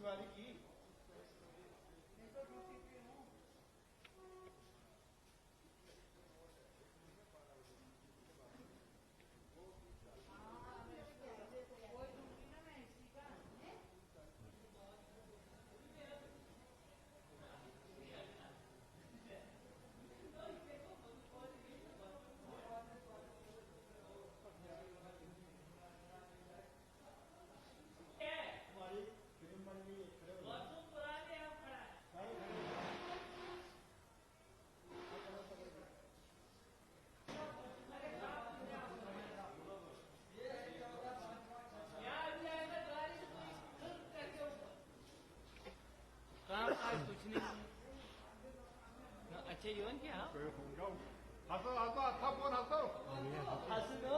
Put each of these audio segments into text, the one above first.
सवारी की। काम कुछ नहीं। अच्छा योन क्या हंसो हंसो अच्छा फोन हंसो हंस दो।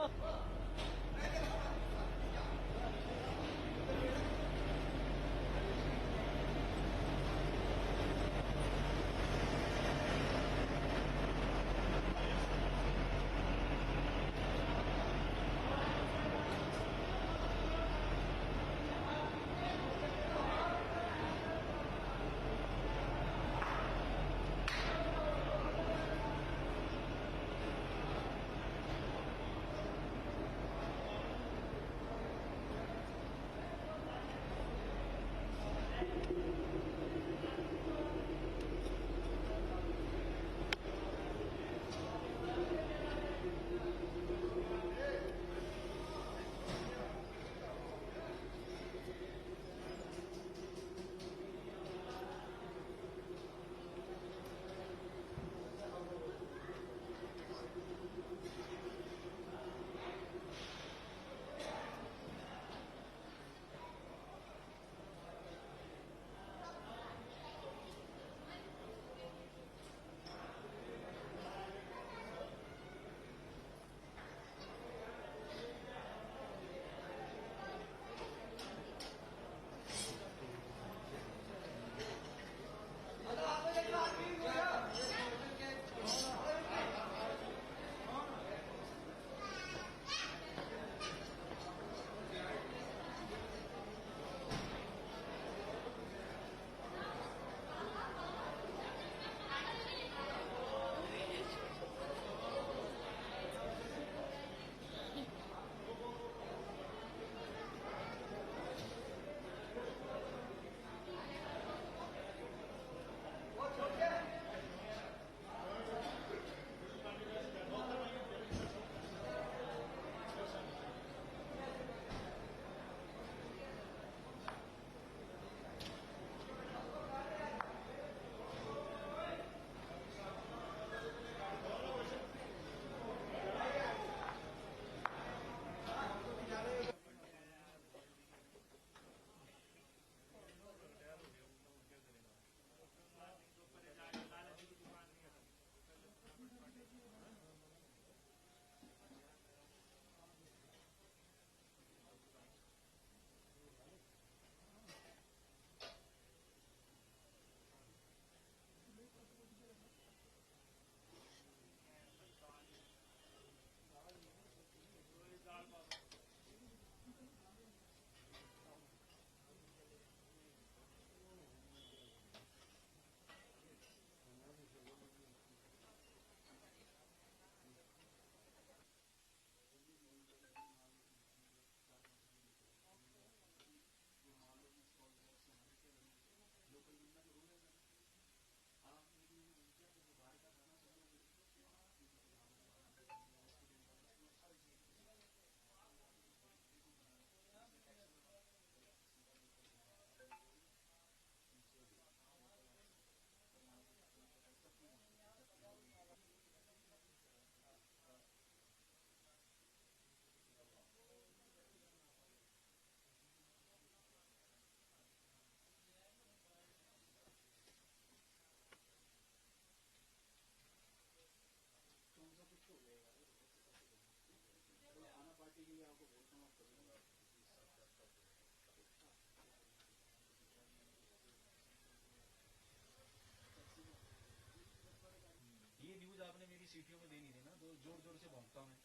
ये न्यूज आपने मेरी सीटियों में दे नहीं देना तो जोर जोर से भौंकता हूं मैं।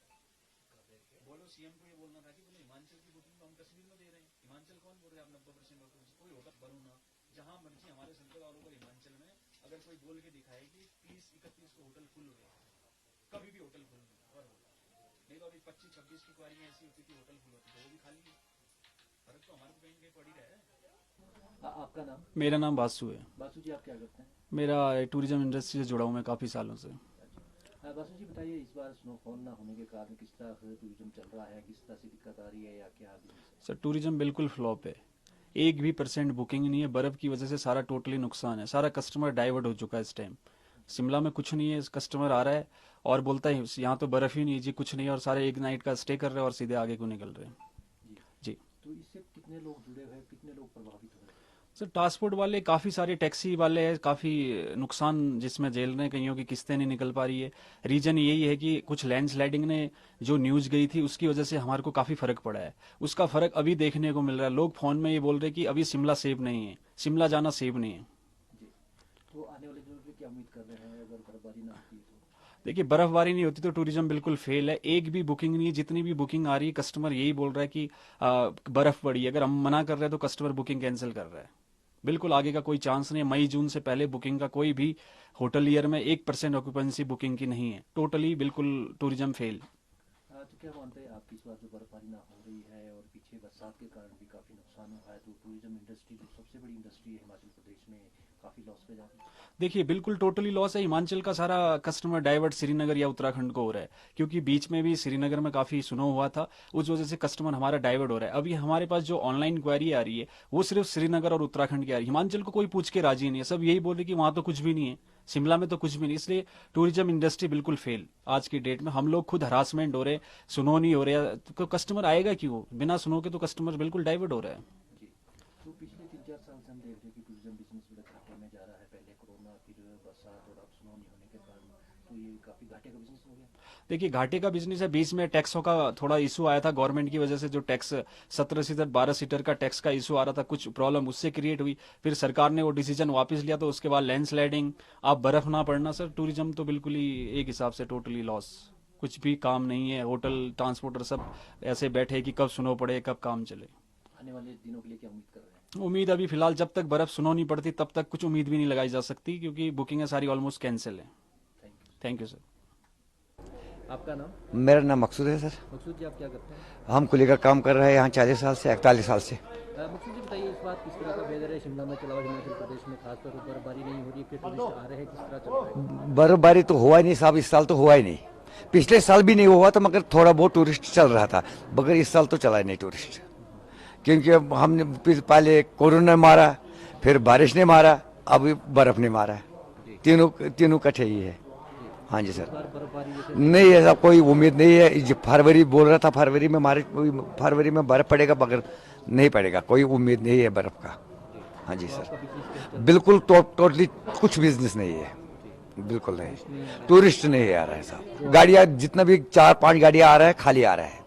बोलो सीएम को ये बोलना था कि बोले हिमाचल की बुकिंग तो हम कश्मीर में दे रहे हैं। हिमाचल कौन बोल रहे हैं आप 90% ऑक्यूपेंसी? कोई होटल बरूना जहां मर्जी हमारे सेंट्रल ऑल ओवर हिमाचल में अगर कोई बोल के दिखाए कि 30-31 को होटल फुल हो गया, कभी भी होटल फुल नहीं और नहीं तो अभी 25-26 की क्वारी ऐसी होती थी होटल फुल होती थी, वो भी खाली है। फर्क तो हमारे कहीं कहीं पड़ी रहा है। आपका नाम? मेरा नाम बासु है। बासु जी, आप क्या करते हैं? मेरा टूरिज्म इंडस्ट्री से जुड़ा हूँ मैं काफ़ी सालों से। बासु जी बताइए, इस बार स्नोफॉल ना होने के कारण किस तरह से टूरिज्म चल रहा है, किस तरह से दिक्कत आ रही है या क्या? सर टूरिज्म बिल्कुल फ्लॉप है, 1% बुकिंग नहीं है। बर्फ़ की वजह से सारा टोटली नुकसान है, सारा कस्टमर डाइवर्ट हो चुका है इस टाइम। शिमला में कुछ नहीं है, कस्टमर आ रहा है और बोलता है यहाँ तो बर्फ़ ही नहीं है जी, कुछ नहीं है, और सारे एक नाइट का स्टे कर रहे हैं और सीधे आगे को निकल रहे हैं जी। तो इससे कितने लोग जुड़े हुए हैं, कितने लोग प्रभावित हो रहे हैं? सर ट्रांसपोर्ट वाले काफ़ी सारे टैक्सी वाले हैं, काफ़ी नुकसान जिसमें झेल रहे हैं, कईयों की किस्तें नहीं निकल पा रही है। रीजन यही है कि कुछ लैंडस्लाइडिंग ने जो न्यूज़ गई थी उसकी वजह से हमारे को काफ़ी फ़र्क पड़ा है। उसका फ़र्क अभी देखने को मिल रहा है। लोग फ़ोन में ये बोल रहे हैं कि अभी शिमला सेफ नहीं है, शिमला जाना सेफ नहीं है जी। तो आने वाले दिनों में क्या उम्मीद कर रहे हैं अगर बर्फबारी ना होती तो? देखिए बर्फबारी नहीं होती तो टूरिज्म बिल्कुल फेल है, एक भी बुकिंग नहीं है। जितनी भी बुकिंग आ रही है कस्टमर यही बोल रहा है कि बर्फ पड़ी है। अगर हम मना कर रहे हैं तो कस्टमर बुकिंग कैंसिल कर रहा है। बिल्कुल आगे का कोई चांस नहीं है। मई जून से पहले बुकिंग का कोई भी होटल ईयर में 1% ऑक्यूपेंसी बुकिंग की नहीं है। टोटली बिल्कुल टूरिज्म फेल। तो क्या मानते हैं आप, इस बार जो बर्फबारी ना हो रही है और पीछे बरसात के कारण भी काफ़ी नुकसान हुआ है, तो टूरिज्म इंडस्ट्री जो सबसे बड़ी इंडस्ट्री है हिमाचल प्रदेश में काफ़ी लॉस पे जा रही है? देखिए बिल्कुल टोटली लॉस है। हिमाचल का सारा कस्टमर डाइवर्ट श्रीनगर या उत्तराखंड को हो रहा है, क्योंकि बीच में भी श्रीनगर में काफ़ी स्नो हुआ था, उस वजह से कस्टमर हमारा डाइवर्ट हो रहा है। अभी हमारे पास जो ऑनलाइन क्वेरी आ रही है वो सिर्फ श्रीनगर और उत्तराखंड की आ रही है। हिमाचल को कोई पूछ के राजी नहीं है, सब यही बोल रहे कि वहाँ तो कुछ भी नहीं है, शिमला में तो कुछ भी नहीं। इसलिए टूरिज्म इंडस्ट्री बिल्कुल फेल आज की डेट में। हम लोग खुद हरासमेंट हो रहे, सुनो नहीं हो रहे, तो कस्टमर आएगा क्यों? बिना सुनो के तो कस्टमर बिल्कुल डाइवर्ट हो रहा है जी। तो पिछले 3-4 साल से हम देख रहे हैं कि टूरिज्म बिजनेस बड़े घाटे में जा रहा है। पहले कोरोना, फिर बरसात और अब स्नो नहीं होने के कारण, तो ये काफ़ी घाटे का बिजनेस हो गया। देखिए घाटे का बिजनेस है। बीच में टैक्सों का थोड़ा इशू आया था गवर्नमेंट की वजह से, जो टैक्स 17 सीटर 12 सीटर का टैक्स का इशू आ रहा था, कुछ प्रॉब्लम उससे क्रिएट हुई। फिर सरकार ने वो डिसीजन वापस लिया, तो उसके बाद लैंडस्लाइडिंग, आप बर्फ ना पड़ना। सर टूरिज्म तो बिल्कुल ही एक हिसाब से टोटली लॉस, कुछ भी काम नहीं है। होटल ट्रांसपोर्टर सब ऐसे बैठे कि कब सुनो पड़े, कब काम चले। आने वाले दिनों के लिए क्या उम्मीद कर रहे हैं? उम्मीद अभी फिलहाल जब तक बर्फ सुनो नहीं पड़ती तब तक कुछ उम्मीद भी नहीं लगाई जा सकती, क्योंकि बुकिंगें सारी ऑलमोस्ट कैंसिल है। Thank you sir. आपका नाम? मेरा नाम मकसूद है सर। मकसूद जी, आप क्या करते हैं? हम कुली का काम कर रहे हैं यहाँ 40 साल से, 41 साल से। मकसूद जी बताइए, इस बार किस तरह का वेदर है शिमला में, चला हुआ हिमाचल प्रदेश में, खासतौर पर बर्फबारी नहीं हो रही है, फिर टूरिस्ट आ रहे हैं, किस तरह चल रहा है? बर्फबारी तो हुआ ही नहीं साहब, इस साल तो हुआ ही नहीं। पिछले साल भी नहीं हुआ था, मगर थोड़ा बहुत टूरिस्ट चल रहा था, मगर इस साल तो चला ही नहीं टूरिस्ट। क्योंकि अब हमने पहले कोरोना मारा, फिर बारिश ने मारा, अभी बर्फ ने मारा। तीनों इकट्ठे ही है। हाँ जी सर। बर्फबारी जैसे नहीं ऐसा कोई उम्मीद नहीं है। जो फरवरी बोल रहा था, फरवरी में बर्फ पड़ेगा, मगर नहीं पड़ेगा। कोई उम्मीद नहीं है बर्फ का। हाँ जी सर, बिल्कुल टोटली कुछ बिजनेस नहीं है, बिल्कुल नहीं। टूरिस्ट नहीं आ रहा है साहब। गाड़ियाँ जितना भी 4-5 गाड़ियाँ आ रहा है, खाली आ रहा है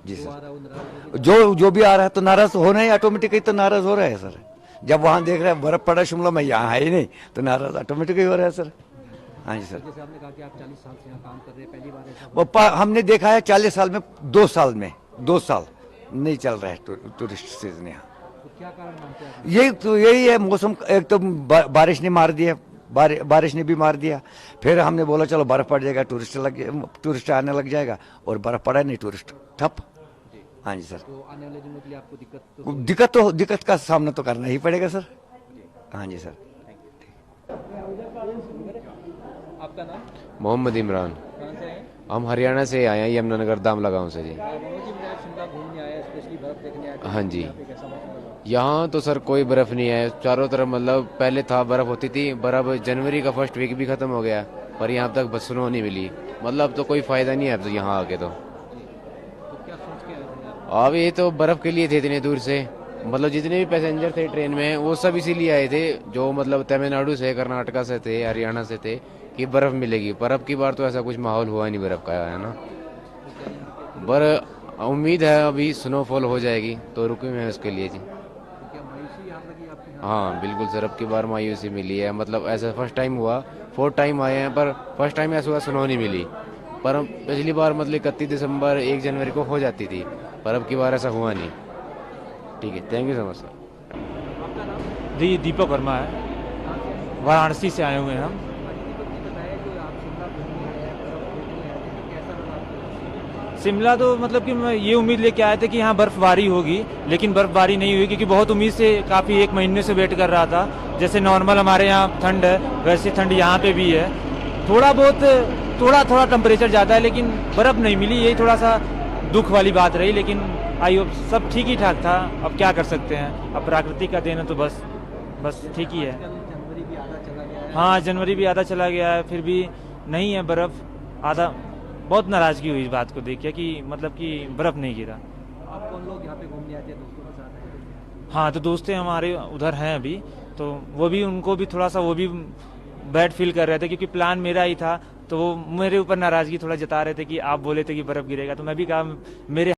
जी सर। जो भी आ रहा है तो नाराज होना ही, ऑटोमेटिकली तो नाराज हो रहा है सर। जब वहाँ देख रहे हैं बर्फ पड़ा शिमला में, यहाँ है ही नहीं, तो नाराज ऑटोमेटिकली हो रहा है सर। हाँ जी सर। जैसे आपने कहा कि आप 40 साल से यहाँ काम कर रहे हैं, पहली बार ऐसा हमने देखा है 40 साल में 2 साल नहीं चल रहा है टूरिस्ट सीजन यहाँ। तो क्या कारण मानते हैं आप? यही है मौसम। एक तो बारिश ने मार दिया, बारिश ने भी मार दिया। फिर हमने बोला चलो बर्फ पड़ जाएगा, टूरिस्ट आने लग जाएगा, और बर्फ पड़ा नहीं, टूरिस्ट ठप। हाँ जी सर। तो आने वाले दिनों के लिए आपको दिक्कत का सामना तो करना ही पड़ेगा सर। हाँ जी सर। आपका नाम? मोहम्मद इमरान। कहाँ से हैं? हम हरियाणा से आए हैं, यमुनानगर दामला गांव से जी। मोहम्मद जी बताया, शिमला घूमने आया, स्पेशली बर्फ देखने आया। हाँ जी। यहाँ पे कैसा मौसम लगा? यहाँ तो सर कोई बर्फ नहीं है चारों तरफ। मतलब पहले था बर्फ होती थी, बर्फ जनवरी का फर्स्ट वीक भी खत्म हो गया, पर यहाँ तक बस स्नो नहीं मिली। मतलब अब तो कोई फायदा नहीं है अब तो यहाँ आके। तो क्या सोच के आए थे आप? अब ये तो बर्फ के लिए थे इतने दूर से। मतलब जितने भी पैसेंजर थे ट्रेन में वो सब इसीलिए आए थे, जो मतलब तमिलनाडु से, कर्नाटका से थे, हरियाणा से थे, कि बर्फ मिलेगी। पर अब की बार तो ऐसा कुछ माहौल हुआ नहीं बर्फ का, है ना। पर उम्मीद है अभी स्नोफॉल हो जाएगी, तो रुके हुए हैं उसके लिए जी। क्या मायूसी यहाँ लगी आपकी? हाँ बिल्कुल सर, अब की बार मायूसी मिली है। मतलब ऐसा फर्स्ट टाइम हुआ, 4 टाइम आए हैं, पर फर्स्ट टाइम ऐसा हुआ स्नो नहीं मिली। पर पिछली बार मतलब 31 दिसंबर 1 जनवरी को हो जाती थी, पर अब की बार ऐसा हुआ नहीं। ठीक है, thank you so much sir. आपका नाम? जी दीपक वर्मा है, वाराणसी से आए हुए हैं हम। दीपक जी बताया जो आप शिमला घूमने आए हैं, बर्फ देखने आए थे, तो कैसा लगा आपको? शिमला तो मतलब कि मैं ये उम्मीद लेके आए थे कि यहाँ बर्फबारी होगी, लेकिन बर्फबारी नहीं हुई, क्योंकि बहुत उम्मीद से काफ़ी 1 महीने से वेट कर रहा था। जैसे नॉर्मल हमारे यहाँ ठंड है, वैसे ठंड यहाँ पे भी है। थोड़ा टेम्परेचर ज़्यादा है, लेकिन बर्फ़ नहीं मिली, यही थोड़ा सा दुख वाली बात रही। लेकिन आई होप सब ठीक ही ठाक था, अब क्या कर सकते हैं, अब प्राकृतिक का देन है तो बस ठीक ही है। जनवरी भी आधा चला गया है। हाँ, जनवरी भी आधा चला गया है, फिर भी नहीं है बर्फ़ आधा। बहुत नाराज़गी हुई इस बात को देख के कि मतलब कि बर्फ़ नहीं गिरा। आप कौन लोग यहाँ पे घूमने आते हैं, दोस्तों के साथ आए थे? हाँ, तो दोस्तें हमारे उधर हैं अभी, तो वो भी उनको भी थोड़ा सा वो भी बैड फील कर रहे थे, क्योंकि प्लान मेरा ही था। तो वो मेरे ऊपर नाराज़गी थोड़ा जता रहे थे कि आप बोले थे कि बर्फ़ गिरेगा, तो मैं भी कहा मेरे